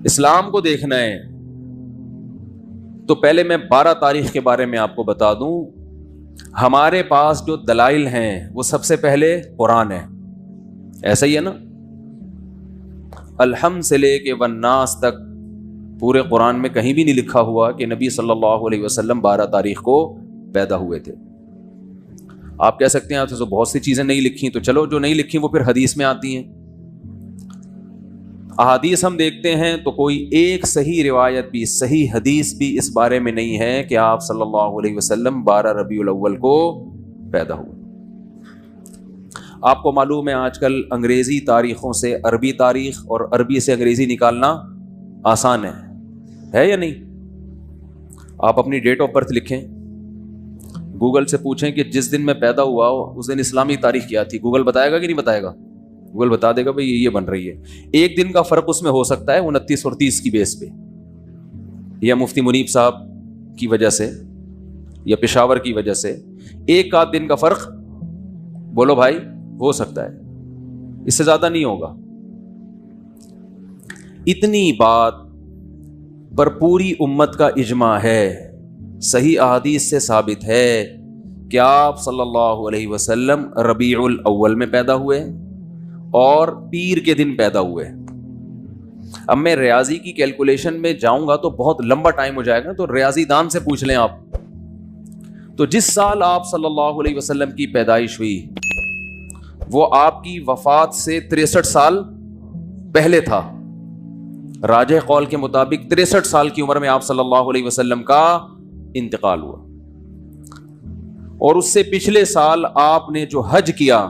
اسلام کو دیکھنا ہے تو پہلے میں 12 تاریخ کے بارے میں آپ کو بتا دوں. ہمارے پاس جو دلائل ہیں وہ سب سے پہلے قرآن ہے. ایسا ہی ہے نا؟ الحمد سے لے کے والناس تک پورے قرآن میں کہیں بھی نہیں لکھا ہوا کہ نبی صلی اللہ علیہ وسلم 12 تاریخ کو پیدا ہوئے تھے. آپ کہہ سکتے ہیں آپ تو بہت سی چیزیں نہیں لکھی, تو چلو جو نہیں لکھی وہ پھر حدیث میں آتی ہیں. احادیث ہم دیکھتے ہیں تو کوئی ایک صحیح روایت بھی, صحیح حدیث بھی اس بارے میں نہیں ہے کہ آپ صلی اللہ علیہ وسلم 12 ربیع الاول کو پیدا ہوئے. آپ کو معلوم ہے آج کل انگریزی تاریخوں سے عربی تاریخ اور عربی سے انگریزی نکالنا آسان ہے یا نہیں؟ آپ اپنی ڈیٹ آف برتھ لکھیں, گوگل سے پوچھیں کہ جس دن میں پیدا ہوا اس دن اسلامی تاریخ کیا تھی, گوگل بتائے گا کہ نہیں بتائے گا؟ گوگل بتا دے گا بھائی یہ بن رہی ہے. ایک دن کا فرق اس میں ہو سکتا ہے 29 اور 30 کی بیس پہ, یا مفتی منیب صاحب کی وجہ سے یا پشاور کی وجہ سے ایک آدھ دن کا فرق بولو بھائی ہو سکتا ہے, اس سے زیادہ نہیں ہوگا. اتنی بات پر پوری امت کا اجماع ہے, صحیح احادیث سے ثابت ہے کہ آپ صلی اللہ علیہ وسلم ربیع الاول میں پیدا ہوئے اور پیر کے دن پیدا ہوئے. اب میں ریاضی کی کیلکولیشن میں جاؤں گا تو بہت لمبا ٹائم ہو جائے گا, تو ریاضی دان سے پوچھ لیں آپ. تو جس سال آپ صلی اللہ علیہ وسلم کی پیدائش ہوئی وہ آپ کی وفات سے 63 سال پہلے تھا. راجح قول کے مطابق 63 سال کی عمر میں آپ صلی اللہ علیہ وسلم کا انتقال ہوا. اور اس سے پچھلے سال آپ نے جو حج کیا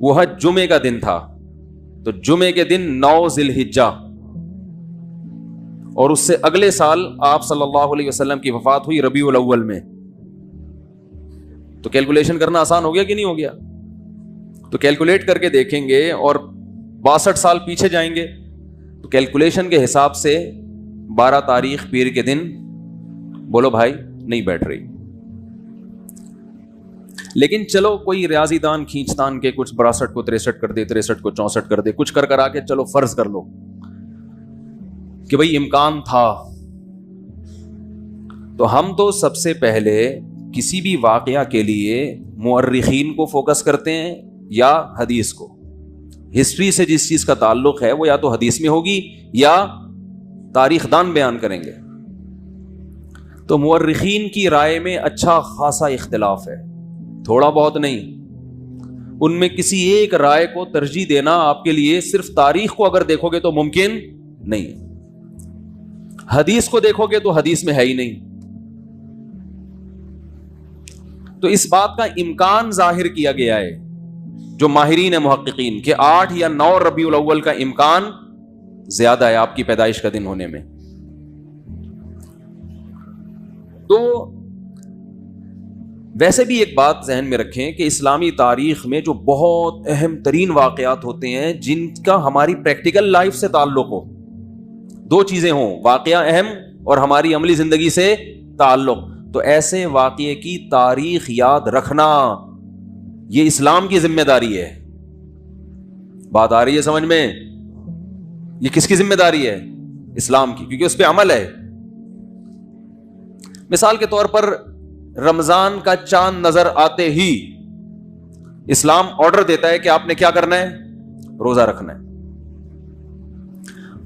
وہ حج جمعے کا دن تھا, تو جمعے کے دن 9 ذی الحجہ, اور اس سے اگلے سال آپ صلی اللہ علیہ وسلم کی وفات ہوئی ربیع الاول میں. تو کیلکولیشن کرنا آسان ہو گیا کہ نہیں ہو گیا؟ تو کیلکولیٹ کر کے دیکھیں گے اور 62 سال پیچھے جائیں گے تو کیلکولیشن کے حساب سے 12 تاریخ پیر کے دن بولو بھائی نہیں بیٹھ رہی. لیکن چلو کوئی ریاضی دان کھینچتان کے کچھ 62 کو 63 کر دے, 63 کو 64 کر دے, کچھ کر آ کے چلو فرض کر لو کہ بھئی امکان تھا. تو ہم تو سب سے پہلے کسی بھی واقعہ کے لیے مورخین کو فوکس کرتے ہیں یا حدیث کو. ہسٹری سے جس چیز کا تعلق ہے وہ یا تو حدیث میں ہوگی یا تاریخ دان بیان کریں گے. تو مورخین کی رائے میں اچھا خاصا اختلاف ہے, تھوڑا بہت نہیں. ان میں کسی ایک رائے کو ترجیح دینا آپ کے لیے صرف تاریخ کو اگر دیکھو گے تو ممکن نہیں, حدیث کو دیکھو گے تو حدیث میں ہے ہی نہیں. تو اس بات کا امکان ظاہر کیا گیا ہے جو ماہرین محققین کہ 8 یا 9 ربیع الاول کا امکان زیادہ ہے آپ کی پیدائش کا دن ہونے میں. تو ویسے بھی ایک بات ذہن میں رکھیں کہ اسلامی تاریخ میں جو بہت اہم ترین واقعات ہوتے ہیں جن کا ہماری پریکٹیکل لائف سے تعلق ہو, 2 چیزیں ہوں, واقعہ اہم اور ہماری عملی زندگی سے تعلق, تو ایسے واقعے کی تاریخ یاد رکھنا یہ اسلام کی ذمہ داری ہے. بات آ رہی ہے سمجھ میں؟ یہ کس کی ذمہ داری ہے؟ اسلام کی, کیونکہ اس پہ عمل ہے. مثال کے طور پر رمضان کا چاند نظر آتے ہی اسلام آرڈر دیتا ہے کہ آپ نے کیا کرنا ہے؟ روزہ رکھنا ہے.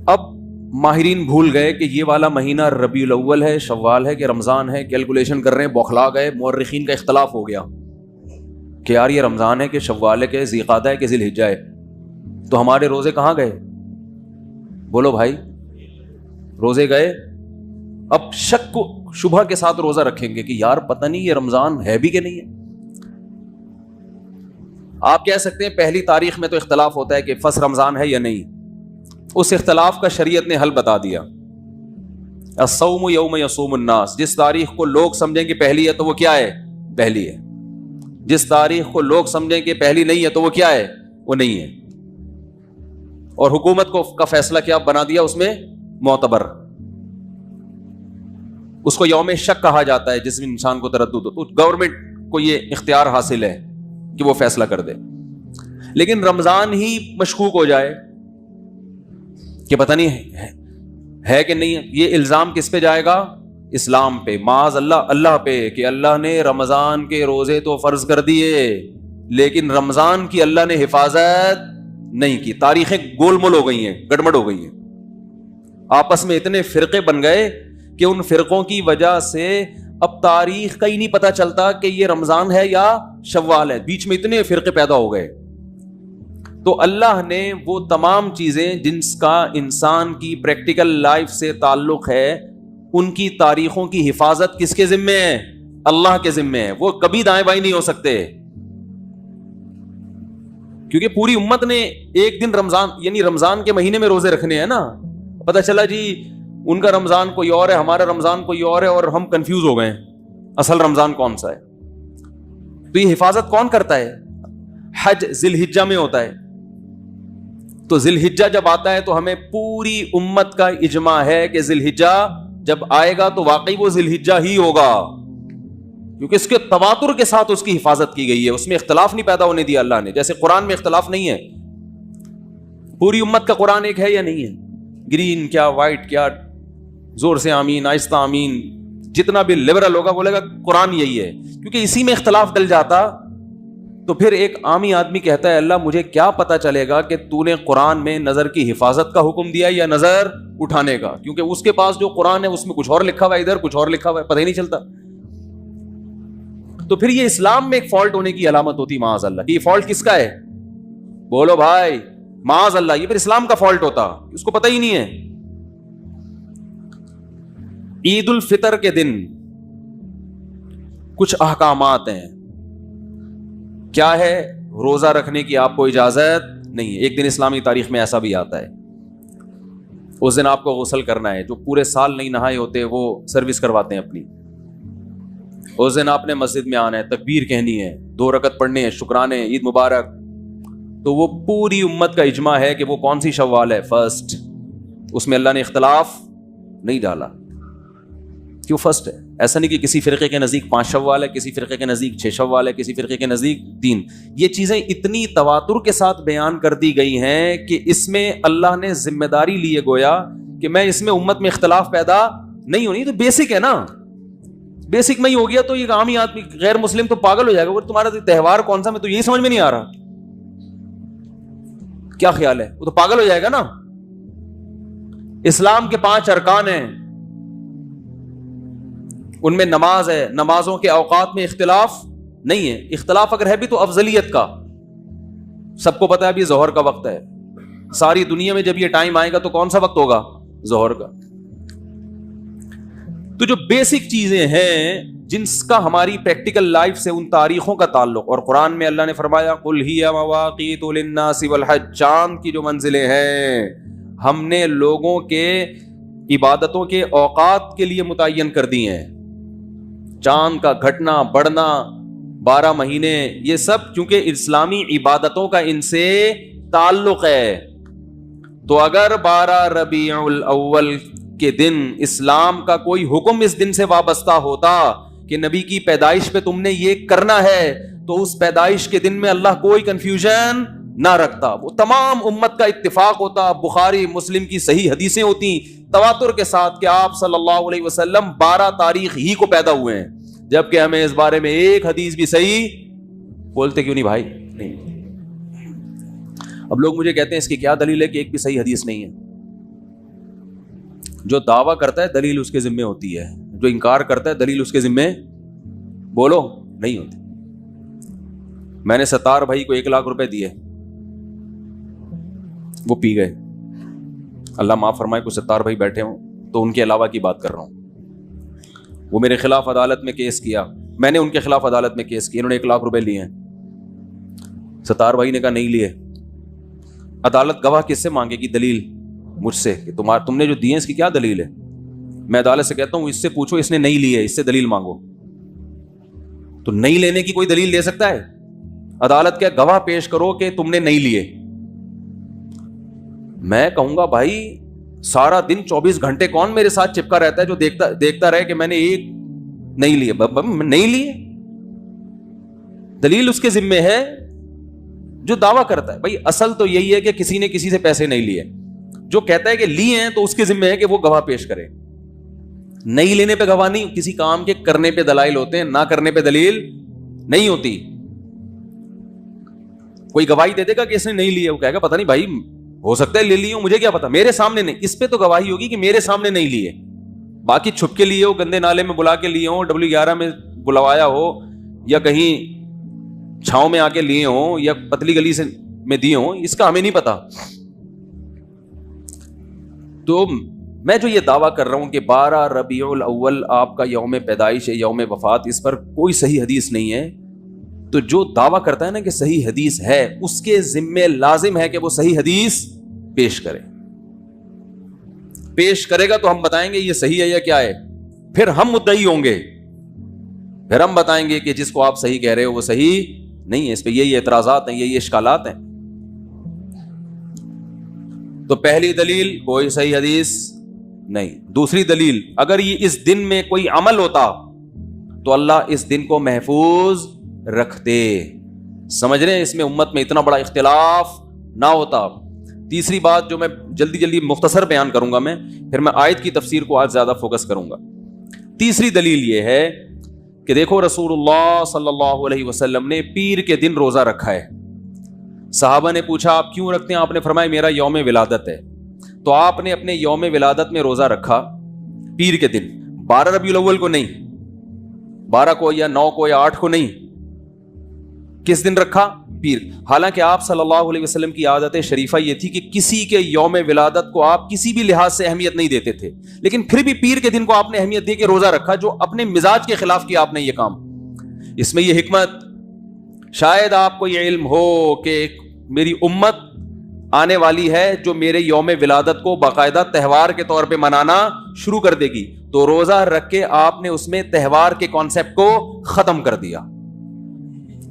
اب ماہرین بھول گئے کہ یہ والا مہینہ ربیع الاول ہے, شوال ہے کہ رمضان ہے, کیلکولیشن کر رہے ہیں, بوکھلا گئے. مورخین کا اختلاف ہو گیا کہ یار یہ رمضان ہے کہ شوال ہے کہ ذی قعدہ ہے کہ ذی الحجہ ہے, تو ہمارے روزے کہاں گئے؟ بولو بھائی, روزے گئے. اب شک کو شبہ کے ساتھ روزہ رکھیں گے کہ یار پتہ نہیں یہ رمضان ہے بھی کہ نہیں ہے. آپ کہہ سکتے ہیں پہلی تاریخ میں تو اختلاف ہوتا ہے کہ فس رمضان ہے یا نہیں, اس اختلاف کا شریعت نے حل بتا دیا. الصوم یوم یصوم الناس, جس تاریخ کو لوگ سمجھیں کہ پہلی ہے تو وہ کیا ہے؟ پہلی ہے. جس تاریخ کو لوگ سمجھیں کہ پہلی نہیں ہے تو وہ کیا ہے؟ وہ نہیں ہے. اور حکومت کو کا فیصلہ کیا بنا دیا اس میں؟ معتبر. اس کو یوم شک کہا جاتا ہے جس میں انسان کو تردد ہو, تو گورنمنٹ کو یہ اختیار حاصل ہے کہ وہ فیصلہ کر دے. لیکن رمضان ہی مشکوک ہو جائے کہ پتہ نہیں ہے کہ نہیں ہے. یہ الزام کس پہ جائے گا؟ اسلام پہ، معاذ اللہ پہ، کہ اللہ نے رمضان کے روزے تو فرض کر دیے لیکن رمضان کی اللہ نے حفاظت نہیں کی. تاریخیں گول مول ہو گئی ہیں، گڑبڑ ہو گئی ہیں. آپس میں اتنے فرقے بن گئے کہ ان فرقوں کی وجہ سے اب تاریخ کا ہی نہیں پتا چلتا کہ یہ رمضان ہے یا شوال ہے. بیچ میں اتنے فرقے پیدا ہو گئے. تو اللہ نے وہ تمام چیزیں جن کا انسان کی پریکٹیکل لائف سے تعلق ہے، ان کی تاریخوں کی حفاظت کس کے ذمے ہے؟ اللہ کے ذمے ہے. وہ کبھی دائیں بائیں نہیں ہو سکتے، کیونکہ پوری امت نے ایک دن رمضان یعنی رمضان کے مہینے میں روزے رکھنے ہیں نا. پتہ چلا جی ان کا رمضان کوئی اور ہے، ہمارا رمضان کوئی اور ہے، اور ہم کنفیوز ہو گئے اصل رمضان کون سا ہے. تو یہ حفاظت کون کرتا ہے؟ حج ذی الحجہ میں ہوتا ہے. تو ذی الحجہ جب آتا ہے تو ہمیں پوری امت کا اجماع ہے کہ ذی الحجہ جب آئے گا تو واقعی وہ ذی الحجہ ہی ہوگا، کیونکہ اس کے تواتر کے ساتھ اس کی حفاظت کی گئی ہے. اس میں اختلاف نہیں پیدا ہونے دیا اللہ نے. جیسے قرآن میں اختلاف نہیں ہے، پوری امت کا قرآن ایک ہے یا نہیں ہے؟ گرین کیا وائٹ کیا، زور سے آمین آہستہ آمین، جتنا بھی لبرل ہوگا بولے گا قرآن یہی ہے. کیونکہ اسی میں اختلاف ڈل جاتا تو پھر ایک عامی آدمی کہتا ہے اللہ مجھے کیا پتا چلے گا کہ تو نے قرآن میں نظر کی حفاظت کا حکم دیا یا نظر اٹھانے کا، کیونکہ اس کے پاس جو قرآن ہے اس میں کچھ اور لکھا ہوا ہے، ادھر کچھ اور لکھا ہوا ہے، پتہ ہی نہیں چلتا. تو پھر یہ اسلام میں ایک فالٹ ہونے کی علامت ہوتی معاذ اللہ. یہ فالٹ کس کا ہے؟ بولو بھائی، معاذ اللہ. یہ پھر اسلام کا فالٹ ہوتا، اس کو پتہ ہی نہیں ہے. عید الفطر کے دن کچھ احکامات ہیں. کیا ہے؟ روزہ رکھنے کی آپ کو اجازت نہیں ہے. ایک دن اسلامی تاریخ میں ایسا بھی آتا ہے، اس دن آپ کو غسل کرنا ہے. جو پورے سال نہیں نہائے ہوتے وہ سروس کرواتے ہیں اپنی. اس دن آپ نے مسجد میں آنا ہے، تکبیر کہنی ہے، 2 رکعت پڑھنے ہیں، شکرانے، عید مبارک. تو وہ پوری امت کا اجماع ہے کہ وہ کون سی شوال ہے؟ فرسٹ. اس میں اللہ نے اختلاف نہیں ڈالا. کیوں فرسٹ ہے؟ ایسا نہیں کہ کسی فرقے کے نزدیک 5 شوال ہے، کسی فرقے کے نزدیک 6 شوال ہے، کسی فرقے کے نزدیک 3. یہ چیزیں اتنی تواتر کے ساتھ بیان کر دی گئی ہیں کہ اس میں اللہ نے ذمہ داری لیے گویا کہ میں اس میں امت میں اختلاف پیدا نہیں ہونی. تو بیسک ہے نا، بیسک میں ہی ہو گیا تو یہ عامی آدمی غیر مسلم تو پاگل ہو جائے گا. تمہارا تہوار کون سا؟ میں تو یہی سمجھ میں نہیں آ رہا، کیا خیال ہے؟ وہ تو پاگل ہو جائے گا نا. اسلام کے 5 ارکان ہیں، ان میں نماز ہے. نمازوں کے اوقات میں اختلاف نہیں ہے. اختلاف اگر ہے بھی تو افضلیت کا. سب کو پتا ہے ابھی ظہر کا وقت ہے. ساری دنیا میں جب یہ ٹائم آئے گا تو کون سا وقت ہوگا؟ ظہر کا. تو جو بیسک چیزیں ہیں جن کا ہماری پریکٹیکل لائف سے ان تاریخوں کا تعلق، اور قرآن میں اللہ نے فرمایا قل ہی مواقیت للناس والحج، چاند کی جو منزلیں ہیں ہم نے لوگوں کے عبادتوں کے اوقات کے لیے متعین کر دی ہیں. چاند کا گھٹنا بڑھنا، 12 مہینے، یہ سب چونکہ اسلامی عبادتوں کا ان سے تعلق ہے. تو اگر 12 ربیع الاول کے دن اسلام کا کوئی حکم اس دن سے وابستہ ہوتا کہ نبی کی پیدائش پہ تم نے یہ کرنا ہے، تو اس پیدائش کے دن میں اللہ کوئی کنفیوژن نہ رکھتا. وہ تمام امت کا اتفاق ہوتا. بخاری مسلم کی صحیح حدیثیں ہوتی تواتر کے ساتھ کہ آپ صلی اللہ علیہ وسلم 12 تاریخ ہی کو پیدا ہوئے ہیں، جبکہ ہمیں اس بارے میں ایک حدیث بھی صحیح بولتے کیوں نہیں بھائی؟ نہیں. اب لوگ مجھے کہتے ہیں اس کی کیا دلیل ہے کہ ایک بھی صحیح حدیث نہیں ہے. جو دعویٰ کرتا ہے دلیل اس کے ذمے ہوتی ہے، جو انکار کرتا ہے دلیل اس کے ذمے بولو نہیں ہوتی. میں نے ستار بھائی کو 1 لاکھ روپے دیے، وہ پی گئے. اللہ معاف فرمائے کچھ ستار بھائی بیٹھے ہوں تو ان کے علاوہ کی بات کر رہا ہوں. وہ میرے خلاف عدالت میں کیس کیا، میں نے ان کے خلاف عدالت میں کیس کیا، انہوں نے 1 لاکھ روپے لیے ہیں. ستار بھائی نے کہا نہیں لیے. عدالت گواہ کس سے مانگے گی؟ دلیل مجھ سے کہ تم نے جو دیے اس کی کیا دلیل ہے. میں عدالت سے کہتا ہوں اس سے پوچھو اس نے نہیں لیے، اس سے دلیل مانگو. تو نہیں لینے کی کوئی دلیل دے سکتا ہے؟ عدالت کے گواہ پیش کرو کہ تم نے نہیں لیے. میں کہوں گا بھائی سارا دن 24 گھنٹے کون میرے ساتھ چپکا رہتا ہے جو دیکھتا رہے کہ میں نے ایک نہیں لیے؟ نہیں لیے، دلیل اس کے ذمے ہے جو دعویٰ کرتا ہے. بھائی اصل تو یہی ہے کہ کسی نے کسی سے پیسے نہیں لیے. جو کہتا ہے کہ لیے ہیں تو اس کے ذمہ ہے کہ وہ گواہ پیش کرے. نہیں لینے پہ گواہ نہیں, کسی کام کے کرنے پہ دلائل ہوتے ہیں, نہ کرنے پہ دلیل نہیں ہوتی. کوئی گواہی دے دے گا کہ اس نے نہیں لیے, وہ کہے گا پتہ نہیں بھائی, ہو سکتا ہے لے لی ہوں, مجھے کیا پتا, میرے سامنے نہیں. اس پہ تو گواہی ہوگی کہ میرے سامنے نہیں لیے. باقی چھپ کے لیے ہو, گندے نالے میں بلا کے لیے ہوں, W11 میں بلوایا ہو, یا کہیں چھاؤں میں آ کے لیے ہوں, یا پتلی گلی سے میں دیے ہوں, اس کا ہمیں نہیں پتا. تو میں جو یہ دعویٰ کر رہا ہوں کہ 12 ربیع الاول آپ کا یوم پیدائش ہے, یوم وفات, اس پر کوئی صحیح حدیث نہیں ہے. تو جو دعویٰ کرتا ہے نا کہ صحیح حدیث ہے, اس کے ذمے لازم ہے کہ وہ صحیح حدیث پیش کرے. پیش کرے گا تو ہم بتائیں گے یہ صحیح ہے یا کیا ہے, پھر ہم مدعی ہوں گے, پھر ہم بتائیں گے کہ جس کو آپ صحیح کہہ رہے ہو وہ صحیح نہیں ہے, اس پہ یہی اعتراضات ہیں, یہی اشکالات ہیں. تو پہلی دلیل, کوئی صحیح حدیث نہیں. دوسری دلیل, اگر یہ اس دن میں کوئی عمل ہوتا تو اللہ اس دن کو محفوظ رکھتے. سمجھ رہے ہیں, اس میں امت میں اتنا بڑا اختلاف نہ ہوتا. تیسری بات جو میں جلدی جلدی مختصر بیان کروں گا, میں پھر میں آیت کی تفسیر کو آج زیادہ فوکس کروں گا. تیسری دلیل یہ ہے کہ دیکھو رسول اللہ صلی اللہ علیہ وسلم نے پیر کے دن روزہ رکھا ہے. صحابہ نے پوچھا آپ کیوں رکھتے ہیں؟ آپ نے فرمایا میرا یوم ولادت ہے. تو آپ نے اپنے یوم ولادت میں روزہ رکھا پیر کے دن, 12 ربیع الاول کو نہیں, 12 کو یا 9 کو یا 8 کو نہیں. کس دن رکھا؟ پیر. حالانکہ آپ صلی اللہ علیہ وسلم کی عادت شریفہ یہ تھی کہ کسی کے یوم ولادت کو آپ کسی بھی لحاظ سے اہمیت نہیں دیتے تھے, لیکن پھر بھی پیر کے دن کو آپ نے اہمیت دے کے روزہ رکھا, جو اپنے مزاج کے خلاف کیا آپ نے یہ کام. اس میں یہ حکمت, شاید آپ کو یہ علم ہو کہ میری امت آنے والی ہے جو میرے یوم ولادت کو باقاعدہ تہوار کے طور پہ منانا شروع کر دے گی, تو روزہ رکھ کے آپ نے اس میں تہوار کے کانسیپٹ کو ختم کر دیا.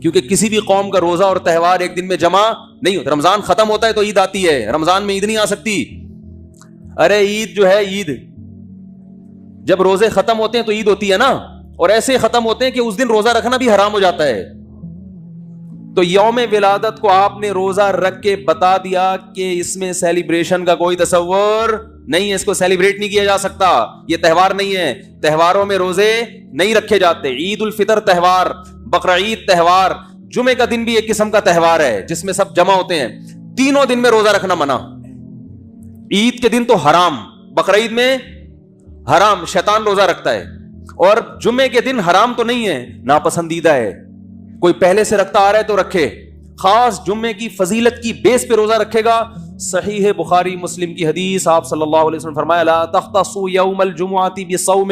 کیونکہ کسی بھی قوم کا روزہ اور تہوار ایک دن میں جمع نہیں ہوتا. رمضان ختم ہوتا ہے تو عید آتی ہے, رمضان میں عید نہیں آ سکتی. ارے عید جو ہے, عید جب روزے ختم ہوتے ہیں تو عید ہوتی ہے نا, اور ایسے ختم ہوتے ہیں کہ اس دن روزہ رکھنا بھی حرام ہو جاتا ہے. تو یوم ولادت کو آپ نے روزہ رکھ کے بتا دیا کہ اس میں سیلیبریشن کا کوئی تصور نہیں ہے, اس کو سیلیبریٹ نہیں کیا جا سکتا, یہ تہوار نہیں ہے. تہواروں میں روزے نہیں رکھے جاتے. عید الفطر تہوار, بقرعید تہوار, جمعے کا دن بھی ایک قسم کا تہوار ہے جس میں سب جمع ہوتے ہیں. تینوں دن میں روزہ رکھنا منع. عید کے دن تو حرام, بقرعید میں حرام, شیطان روزہ رکھتا ہے. اور جمعے کے دن حرام تو نہیں ہے, ناپسندیدہ ہے. کوئی پہلے سے رکھتا آ رہا ہے تو رکھے, خاص جمعے کی فضیلت کی بیس پہ روزہ رکھے گا. صحیح بخاری مسلم کی حدیث, آپ صلی اللہ علیہ وسلم فرمایا لا تختصوا یوم الجمعۃ بصوم,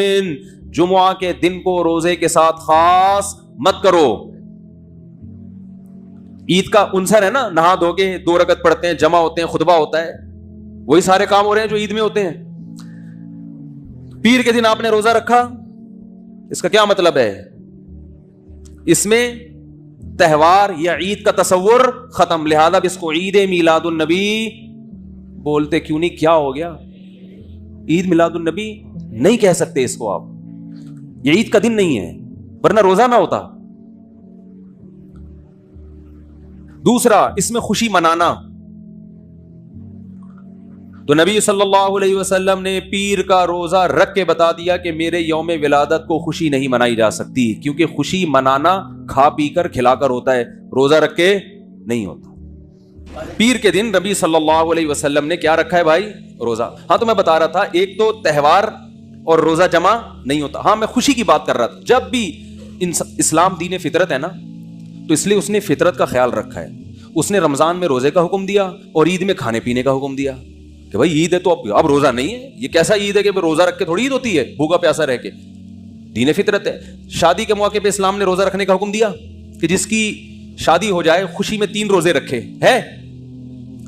جمعہ کے دن کو روزے کے ساتھ خاص مت کرو. عید کا عنصر ہے نا, نہا دھو کے 2 رکعت پڑھتے ہیں, جمع ہوتے ہیں, خطبہ ہوتا ہے, وہی سارے کام ہو رہے ہیں جو عید میں ہوتے ہیں. پیر کے دن آپ نے روزہ رکھا, اس کا کیا مطلب ہے؟ اس میں تہوار یا عید کا تصور ختم. لہذا اس کو عید میلاد النبی بولتے کیوں نہیں؟ کیا ہو گیا؟ عید میلاد النبی نہیں کہہ سکتے اس کو آپ, یہ عید کا دن نہیں ہے, ورنہ روزہ نہ ہوتا. دوسرا, اس میں خوشی منانا. تو نبی صلی اللہ علیہ وسلم نے پیر کا روزہ رکھ کے بتا دیا کہ میرے یوم ولادت کو خوشی نہیں منائی جا سکتی, کیونکہ خوشی منانا کھا پی کر کھلا کر ہوتا ہے, روزہ رکھ کے نہیں ہوتا. پیر کے دن نبی صلی اللہ علیہ وسلم نے کیا رکھا ہے بھائی؟ روزہ. ہاں تو میں بتا رہا تھا, ایک تو تہوار اور روزہ جمع نہیں ہوتا. ہاں میں خوشی کی بات کر رہا تھا. جب بھی اسلام دین فطرت ہے نا, تو اس لیے اس نے فطرت کا خیال رکھا ہے. اس نے رمضان میں روزے کا حکم دیا اور عید میں کھانے پینے کا حکم دیا کہ بھائی عید ہے تو اب روزہ نہیں ہے. یہ کیسا عید ہے کہ روزہ رکھ کے تھوڑی عید ہوتی ہے, بھوکا پیاسا رہ کے. دین فطرت ہے. شادی کے موقع پہ اسلام نے روزہ رکھنے کا حکم دیا کہ جس کی شادی ہو جائے خوشی میں 3 روزے رکھے ہے.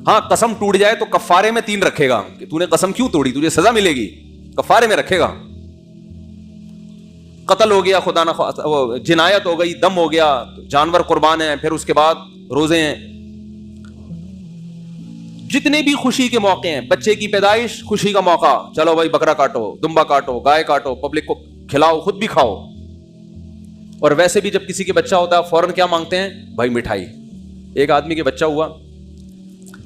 ہاں قسم ٹوٹ جائے تو کفارے میں 3 رکھے گا, کہ تو نے قسم کیوں توڑی, تجھے سزا ملے گی, کفارے میں رکھے گا. قتل ہو گیا خدا نہ جنایت ہو گئی, دم ہو گیا, جانور قربان ہیں, پھر اس کے بعد روزے ہیں. جتنے بھی خوشی کے موقع ہیں, بچے کی پیدائش خوشی کا موقع, چلو بھائی بکرا کاٹو, دمبا کاٹو, گائے کاٹو, پبلک کو کھلاؤ, خود بھی کھاؤ. اور ویسے بھی جب کسی کے بچہ ہوتا ہے فوراً کیا مانگتے ہیں بھائی؟ مٹھائی. ایک آدمی کے بچہ ہوا,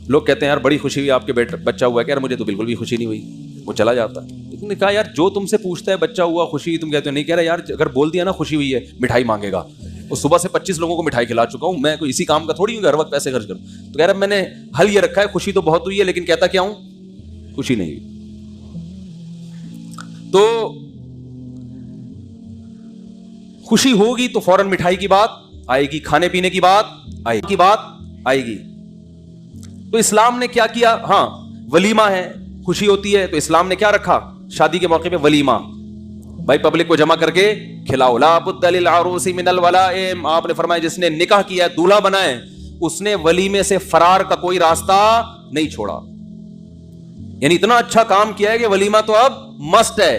لوگ کہتے ہیں یار بڑی خوشی ہوئی آپ کے بچہ ہوا ہے، کہ یار مجھے تو بالکل بھی خوشی نہیں ہوئی، وہ چلا جاتا ہے. لیکن نے کہا یار جو تم سے پوچھتا ہے بچہ ہوا خوشی ہوئی، تم کہتے ہو نہیں. کہہ رہا یار اگر بول دیا نا خوشی ہوئی ہے مٹھائی مانگے گا. وہ صبح سے 25 لوگوں کو مٹھائی کھلا چکا ہوں، میں کوئی اسی کام کا تھوڑی ہوں کہ ہر وقت پیسے خرچ کروں. تو کہہ رہا میں نے حل یہ رکھا ہے خوشی تو بہت ہوئی ہے لیکن کہتا کیا ہوں، خوشی نہیں ہوئی. تو خوشی ہوگی تو فوراً مٹھائی کی بات آئے گی، کھانے پینے کی بات آئے گی. تو اسلام نے کیا کیا؟ ہاں ولیمہ ہے، خوشی ہوتی ہے تو اسلام نے کیا رکھا؟ شادی کے موقع پہ ولیمہ، بھائی پبلک کو جمع کر کے کھلاؤ. لا بد للعروس من الولائم، آپ نے فرمایا جس نے نکاح کیا دولہا بنا ہے اس نے ولیمے سے فرار کا کوئی راستہ نہیں چھوڑا. یعنی اتنا اچھا کام کیا ہے کہ ولیمہ تو اب مسٹ ہے.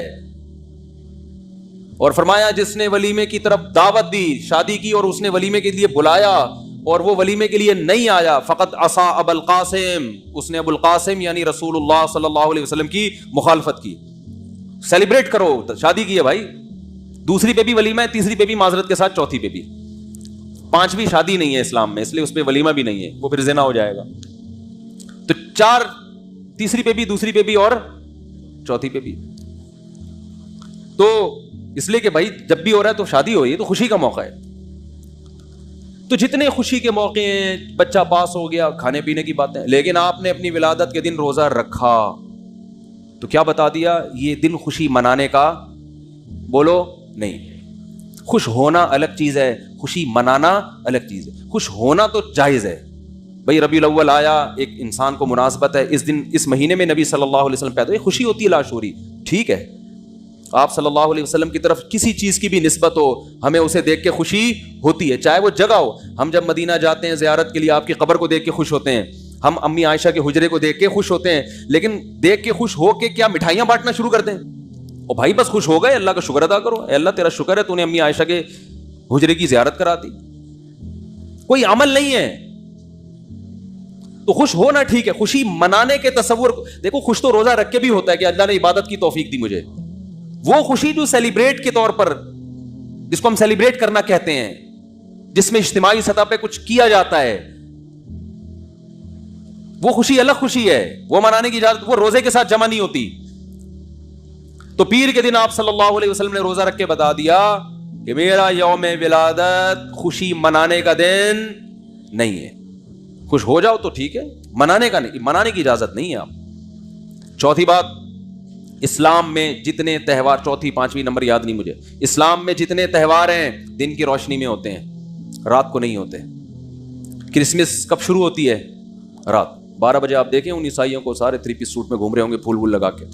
اور فرمایا جس نے ولیمے کی طرف دعوت دی، شادی کی اور اس نے ولیمے کے لیے بلایا اور وہ ولیمے کے لیے نہیں آیا، فقط عصا ابو القاسم، اس نے ابو القاسم یعنی رسول اللہ صلی اللہ علیہ وسلم کی مخالفت کی. سیلیبریٹ کرو، شادی کی ہے بھائی، دوسری پہ بھی ولیمہ ہے، تیسری پہ بھی معذرت کے ساتھ چوتھی پہ بھی. پانچویں شادی نہیں ہے اسلام میں، اس لیے اس پہ ولیمہ بھی نہیں ہے، وہ پھر زنا ہو جائے گا. تو چار، تیسری پہ بھی، دوسری پہ بھی اور چوتھی پہ بھی. تو اس لیے کہ بھائی جب بھی ہو رہا ہے تو شادی ہو رہی ہے تو خوشی کا موقع ہے. تو جتنے خوشی کے موقع ہیں، بچہ پاس ہو گیا، کھانے پینے کی باتیں. لیکن آپ نے اپنی ولادت کے دن روزہ رکھا تو کیا بتا دیا؟ یہ دن خوشی منانے کا بولو نہیں. خوش ہونا الگ چیز ہے، خوشی منانا الگ چیز ہے. خوش ہونا تو جائز ہے بھائی، ربیع الاول آیا، ایک انسان کو مناسبت ہے اس دن، اس مہینے میں نبی صلی اللہ علیہ وسلم پیدا ہوئے، خوشی ہوتی ہے لاشعوری، ٹھیک ہے. آپ صلی اللہ علیہ وسلم کی طرف کسی چیز کی بھی نسبت ہو، ہمیں اسے دیکھ کے خوشی ہوتی ہے، چاہے وہ جگہ ہو. ہم جب مدینہ جاتے ہیں زیارت کے لیے، آپ کی قبر کو دیکھ کے خوش ہوتے ہیں، ہم امی عائشہ کے حجرے کو دیکھ کے خوش ہوتے ہیں. لیکن دیکھ کے خوش ہو کے کیا مٹھائیاں بانٹنا شروع کر دیں؟ او بھائی بس خوش ہو گئے، اللہ کا شکر ادا کرو، اے اللہ تیرا شکر ہے تو نے امی عائشہ کے حجرے کی زیارت کرا دی. کوئی عمل نہیں ہے. تو خوش ہونا ٹھیک ہے، خوشی منانے کے تصور دیکھو. خوش تو روزہ رکھ کے بھی ہوتا ہے کہ اللہ نے عبادت کی توفیق دی مجھے. وہ خوشی جو سیلیبریٹ کے طور پر، جس کو ہم سیلیبریٹ کرنا کہتے ہیں، جس میں اجتماعی سطح پہ کچھ کیا جاتا ہے، وہ خوشی الگ خوشی ہے، وہ منانے کی اجازت، وہ روزے کے ساتھ جمع نہیں ہوتی. تو پیر کے دن آپ صلی اللہ علیہ وسلم نے روزہ رکھ کے بتا دیا کہ میرا یوم ولادت خوشی منانے کا دن نہیں ہے. خوش ہو جاؤ تو ٹھیک ہے، منانے کا نہیں، منانے کی اجازت نہیں ہے. آپ چوتھی بات، اسلام میں جتنے تہوار، چوتھی پانچویں نمبر یاد نہیں مجھے، اسلام میں جتنے تہوار ہیں دن کی روشنی میں ہوتے ہیں، رات کو نہیں ہوتے. کرسمس کب شروع ہوتی ہے؟ رات 12 بجے. آپ دیکھیں ان عیسائیوں کو، سارے 3 پیس سوٹ میں گھوم رہے ہوں گے پھول وول لگا کے.